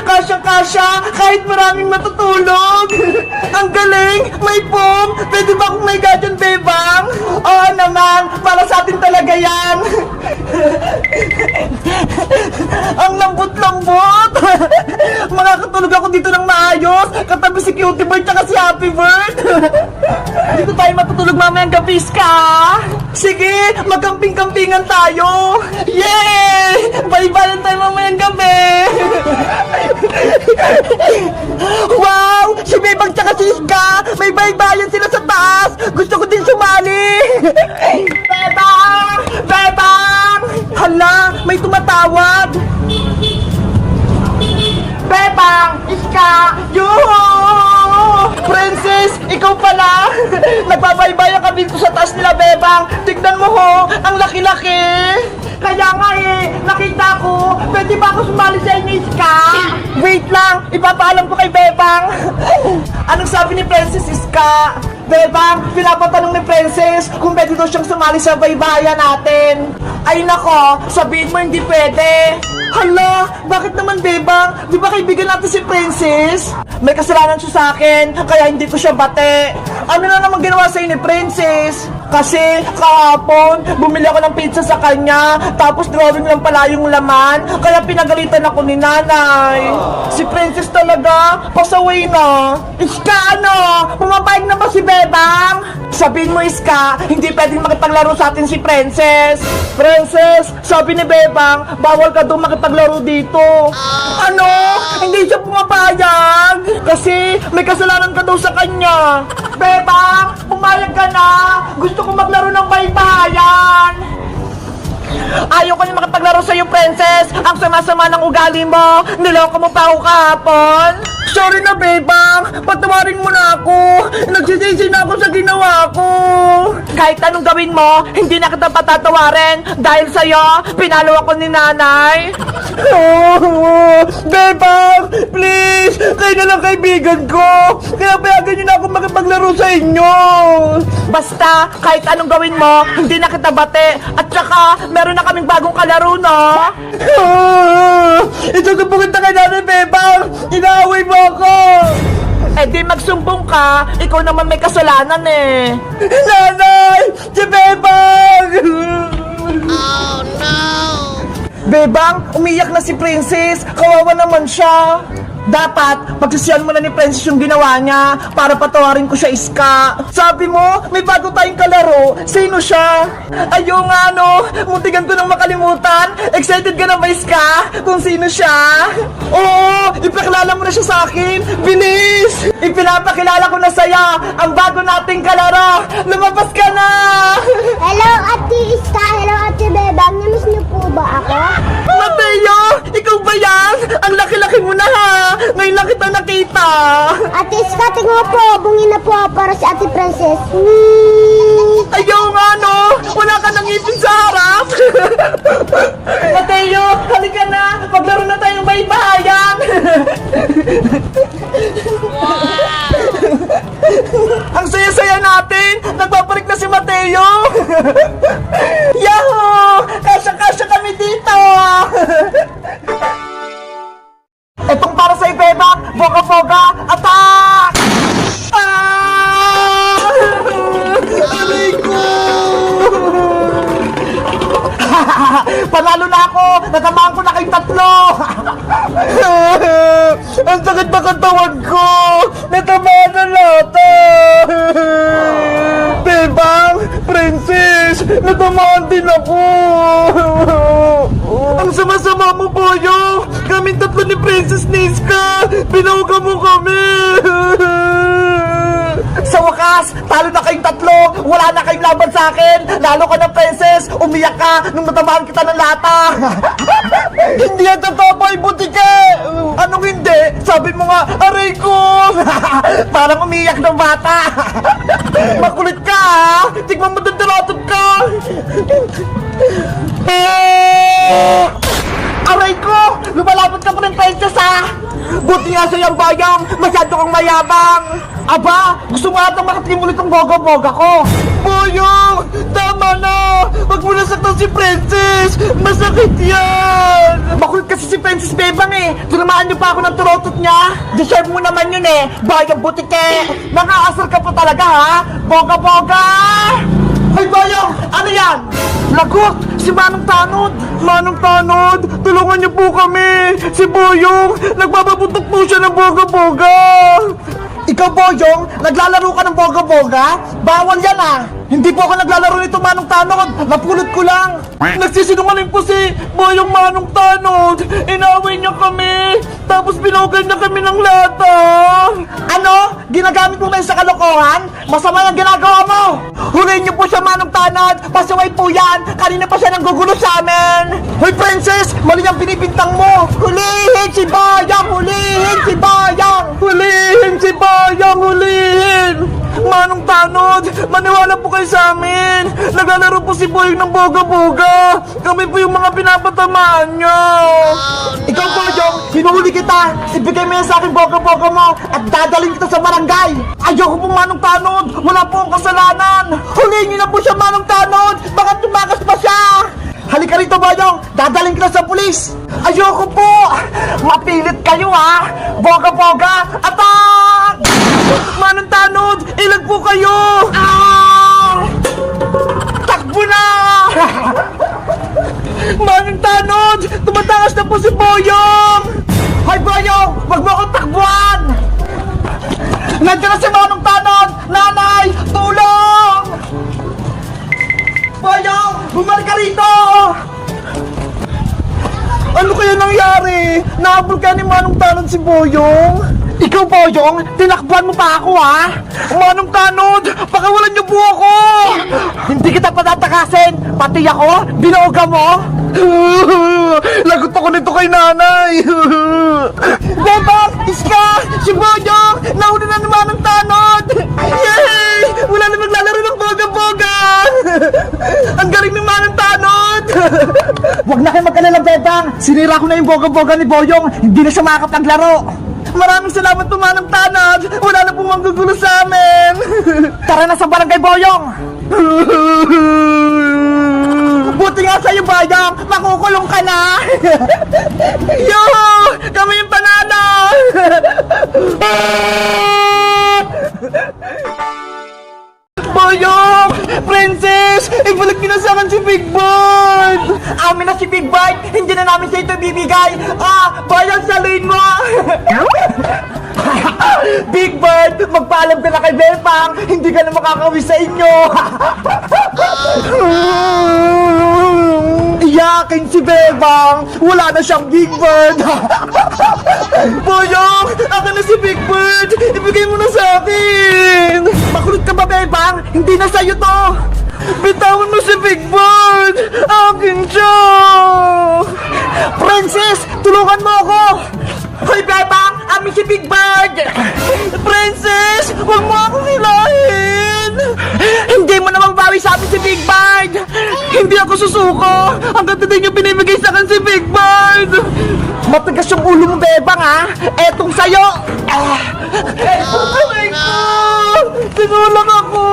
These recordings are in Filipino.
Kasyang-kasya kahit maraming matutulog. Ang galing! May foam! Pwede ba akong may gadyan, bebang? Oo naman! Para sa atin talaga yan! Ang lambot-lambot! Makakatulog ako dito ng maayos katabi si Cutie Bird tsaka si Happy Bird! Dito tayo matutulog mamayang gabi, Ska! Sige! Magkamping-kampingan tayo! Yay! Bye-bye tayo mamayang gabi! Wow! Si Bebang tsaka si Ska! May baybayan sila sa taas! Gusto ko din sumali! Bebang! Bebang! Hala! May tumatawag! Bebang! Ska! Yuhu! Princess! Ikaw pala! Nagbabaybayan kami dito sa taas nila, Bebang! Tignan mo ho! Ang laki-laki! Kaya nga nakita ko, pwede ba ako sumali sa inyo, Ska? Wait lang, ipapaalam ko kay Bebang. Anong sabi ni Princess, Ska? Bebang, pinapatanong ni Princess kung pwede daw siyang sumali sa baybayan natin. Ay nako, sabihin mo hindi pwede. Hala, bakit naman, Bebang? Di ba kaibigan natin si Princess? May kasalanan siya sa akin, kaya hindi ko siya bate. Ano na naman ginawa sa'yo ni Princess? Kasi kahapon, bumili ako ng pizza sa kanya, tapos drawing lang pala yung laman, kaya pinagalitan ako ni nanay. Si Princess talaga, pasaway na. Iska, ano? Pumapayag na ba si Bebang? Sabihin mo, Iska, hindi pwedeng makipaglaro sa atin si Princess. Princess, sabi ni Bebang, bawal ka doon makipaglaro dito. Ano? Hindi siya pumapayag? Kasi may kasalanan ka daw sa kanya. Bebang, pumayag ka na. Gusto ko maglaro ng baybayan. Ayaw ko na makipaglaro sa'yo, Princess. Ang sama-sama ng ugali mo. Niloko mo pa ako kahapon. Sorry na, Bebang. Patawarin mo na ako. Nagsisisi na ako sa ginawa ko. Kahit anong gawin mo, hindi na kita patatawarin. Dahil sa'yo, pinalo ako ni nanay. Bebang, please. Kayo na lang kaibigan ko. Kaya payagan niyo na ako makipaglaro sa inyo. Basta, kahit anong gawin mo, hindi na kita bate. At saka, meron na kaming bagong kalaro, no? Isusumbong kita kay nanay, Bebang. Inaaway mo ako. Eh di magsumbong ka. Ikaw naman may kasalanan eh. Nanay! Si Bebang! Oh no! Bebang, umiyak na si Princess. Kawawa naman siya. Dapat, pagsisiyan mo na ni Princess yung ginawa niya para patawarin ko siya, Iska. Sabi mo, may bago tayong kalaro. Sino siya? Ayaw nga, no? Muntikan ko nang makalimutan. Excited ka na ba, Iska? Kung sino siya? Oo, ipakilala mo na siya sa akin. Bilis! Ipinapakilala ko na sa'yo ang bago nating kalaro. Lumabas ka na! Hello, Ate Iska. Hello, Ate Bebang. Namiss niyo po ba ako? Mateo! Ikaw ba yan? Ang laki-laki mo na, ha? Ngayon lang kita nakita. Ate Iska, tingnan mo po. Bungin na po ako para si Ate Princess. Ayaw nga, no? Wala ka nang ipin sa harap. Mateo, halika na. Maglaro na tayong baybayan. Ang saya-saya natin. Nagpaparik na si Mateo. Yahoo! Kasya-kasya kami dito. Etong para sa Bebang, boga-boga, attack! Ah! Aray ko! Panalo na ako! Natamaan ko na kayong tatlo! Ang sakit na katawan ko! Natamaan na lahat! Bebang! Princess! Natamaan din ako! Ang sama-sama mo, Boyo! Kaming tatlo ni Princess Niska! Pinauga mo kami! Sa wakas, talo na kayong tatlo! Wala na kayong laban sa akin! Lalo ka na, Princess! Umiyak ka nung natamaan kita ng lata! Hindi yan totoo, Boy Butike! Anong hindi? Sabi mo nga, aray ko! Parang umiyak ng bata! Makulit ka, ha? Tignan mo dandalatot ka! Aray ko! Lumalapot ka pa ng Princess, ha? Buti nga sa'yo ang bayang! Masyado kang mayabang! Aba, gusto mo atang makatingin ulit ang boga-boga ko. Boyong, tama na. Wag mo nasaktan si Princess. Masakit yan. Makulit kasi si Princess Bebang eh. Tinamaan niyo pa ako ng turotot niya. Deserve mo naman yun eh. Boyong butike. Nakaasar ka pa talaga ha. Boga-boga. Hoy Boyong, ano yan? Lagot! Si Manong Tanod! Manong Tanod, tulungan niyo po kami! Si Boyong, nagbababutok po siya ng boga-boga! Ikaw, Boyong, naglalaro ka ng boga-boga? Bawal yan ah! Hindi po ako naglalaro nito, Manong Tanod! Napulot ko lang! Nagsisinungaling po si Boyong Manong Tanod! Inaway niya kami! Tapos binogan niya kami ng lata! Ano? Ginagamit mo ba yun sa kalokohan? Masama yung ginagawa mo! Huliin niyo po siya, Manong Tanod! Pasaway po yan! Kanina pa siya nanggugulo sa amin! Hoy, Princess! Mali ang binibintang mo! Hulihin si Boyong! Hulihin si Boyong! Hulihin si Boyong! Hulihin! Manong Tanod! Maniwala po kayo sa amin! Naglalaro po si Boyong ng boga-boga! Kami po yung mga pinapatamaan niya! Ikaw, Boyong! Hinuhuli kita! Ibigay mo yan sa akin boga-boga mo! At dadalhin kita sa barangay! Ayoko po, Manong Tanod! Wala po akong kasalanan! Huliin niyo na po siya, Manong Tanod! Bakit tumakas pa siya? Halika rito, Boyong! Dadalhin kita sa pulis! Ayoko po! Mapilit kayo, ha! Boga-boga! Atak! Manong Tanod! Ilag po kayo! Ah! Takbo na! Manong Tanod! Tumatakas na po si Boyong! Hoy, Boyong! Wag mo akong takbuhan! Nandiyan na si Manong Tanod! Nanay! Tulong! Boyong! Bumalik ka rito! Ano kaya nangyari? Nahabol ka ni Manong Tanod si Boyong? Ikaw, Boyong, tinakbuhan mo pa ako, ha? Manong Tanod, pakawalan niyo po ako! Hindi kita patatakasin, pati ako, binoga mo? Lagot ako nito kay nanay! Bebang, Iska, si Boyong, nahuli na ni Manong Tanod! Yay! Wala na maglalaro ng boga-boga! Ang galing ni Manong Tanod! Huwag na kayo mag-alala, Bebang! Sinira ko na yung boga-boga ni Boyong, hindi na siya makakapaglaro! Maraming salamat po, Manong Tanod! Wala na pong manggugulo sa amin! Tara na sa barangay, Boyong! Buti nga sa'yo, Boyong! Makukulong ka na! Yo! Kami yung panalo! Boyong! Princess! Ibalik niyo na sa akin si Big Bird! Amin na si Big Bird! Hindi na namin sa ito bibigay! Ah! Boyong, salin mo! Big Bird! Magpaalam ka na kay Bebang! Hindi ka na makakauwi sa inyo! Iyakin si Bebang! Wala na siyang Big Bird! Boyong! Akin na si Big Bird! Ibigay mo na sa akin! Makulit ka ba, Bebang? Hindi na sa'yo to! Bitawan mo si Big Bird! Akin siya! Princess! Tulungan mo ako! Hoy, Bebang! Amin si Big Bird! Princess! Huwag mo akong hilahin! Hindi mo na magbawi sa amin si Big Bird! Hindi ako susuko! Hanggang hindi niyo pinibigay sa akin si Big Bird! Matigas yung ulo mo, Bebang, ha? Etong sa'yo! Aray ko! Sinulang ako!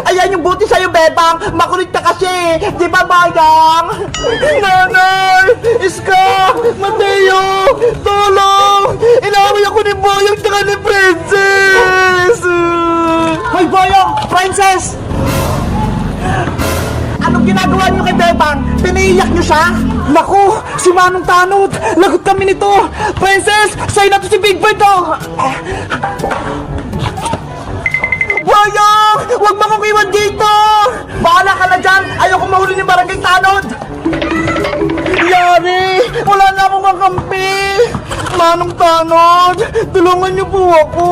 Ayan yung buti sa'yo, Bebang! Makulit ka kasi! Di ba, Bayang? Nanay! Iska! Mateo! Tulong! Inaway ako ni Boyong tsaka ni Princess! Hoy, Boyong! Princess! Anong ginagawa niyo kay Bebang? Piniiyak niyo siya? Naku! Si Manong Tanod! Lagot kami nito! Princess! Sa'yo na to si Big Bird, oh! Boyong! Huwag mo akong iwan dito! Bahala ka na dyan! Ayoko mahuli ni Barangay Tanod! Yari! Wala na akong makampi! Manong Tanod! Tulungan niyo po ako!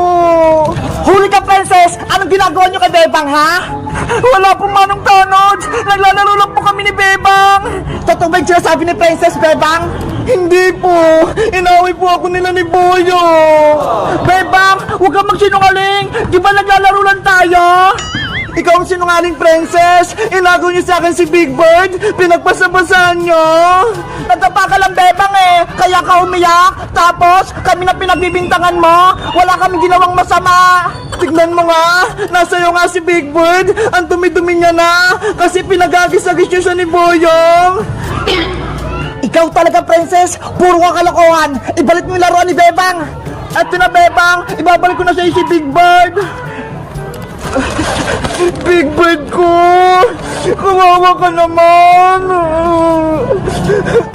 Huli ka, Princess! Anong ginagawa niyo kay Bebang, ha? Wala po, Manong Tanod! Naglalaro lang po kami ni Bebang! Totoo ba yung sinasabi ni Princess, Bebang? Hindi po! Inaway po ako nila ni Boyo! Bebang! Huwag kang magsinungaling! Di ba naglalaro lang tayo? Ikaw ang sinungaling, princess! Inago niyo sa akin si Big Bird! Pinagpasabasahan niyo! Natapa ka lang, bebang eh! Kaya ka umiyak! Tapos, kami na pinagbibintangan mo! Wala kami ginawang masama! Tignan mo nga! Nasa'yo nga si Big Bird! Ang dumi-dumi niya na! Kasi pinagagis-agis niyo siya ni Boyong! Ikaw talaga, princess! Puro ka kalokohan! Ibalik mo yung laruan ni Bebang! At na, Bebang! Ibabalik ko na sa'yo si Big Bird! Big Bird ko! Kawawa ka naman!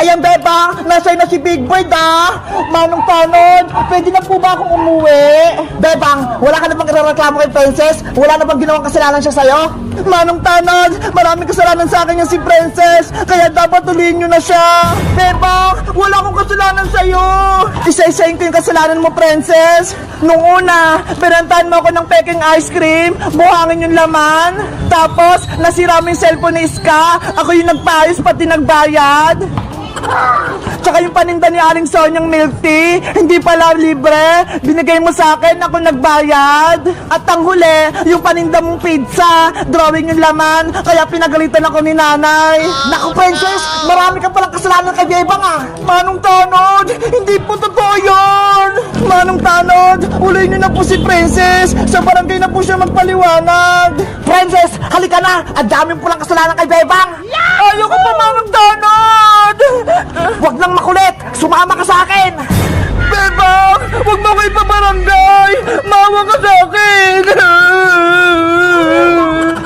Ayan, Bebang! Nasa'yo na si Big Bird, ah! Manong Tanod! Pwede na po ba akong umuwi? Bebang! Wala ka na bang irareklamo kay Princess? Wala na bang ginawang kasalanan siya sa'yo? Manong Tanod! Maraming kasalanan sa akin yan si Princess! Kaya dapat tuloyin nyo na siya! Bebang! Wala akong kasalanan sa'yo! Isa-isayin ko yung kasalanan mo, Princess! Nung una, binantahan mo ako ng peking ice cream, buhangin yung laman, tapos nasira mo yung cellphone ni Iska, ako yung nagpaayos pati nagbayad. Tsaka yung paninda ni Aling Sonyang milk tea, hindi pala libre, binigay mo sa akin, ako nagbayad. At ang huli, yung paninda mong pizza, drawing yung laman, kaya pinagalitan ako ni nanay. Naku, Princess, marami ka palang kasalanan kay Bebang ah. Manong Tanod, hindi po totoo yun. Manong Tanod, ulayin niyo na po si Princess, sa barangay na po siya magpaliwanag. Princess, halika na, ang dami po lang kasalanan kay Bebang. Ayoko pa, Manong Tanod. Huwag lang makulit! Sumama ka sa akin! Bebang! Huwag mo ko ipabarangay! Mawa ka sa akin!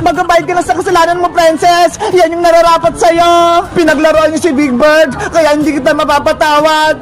Magbabayad ka na sa kasalanan mo, Princess! Yan yung nararapat sa'yo! Pinaglaruan niyo si Big Bird, kaya hindi kita mapapatawad!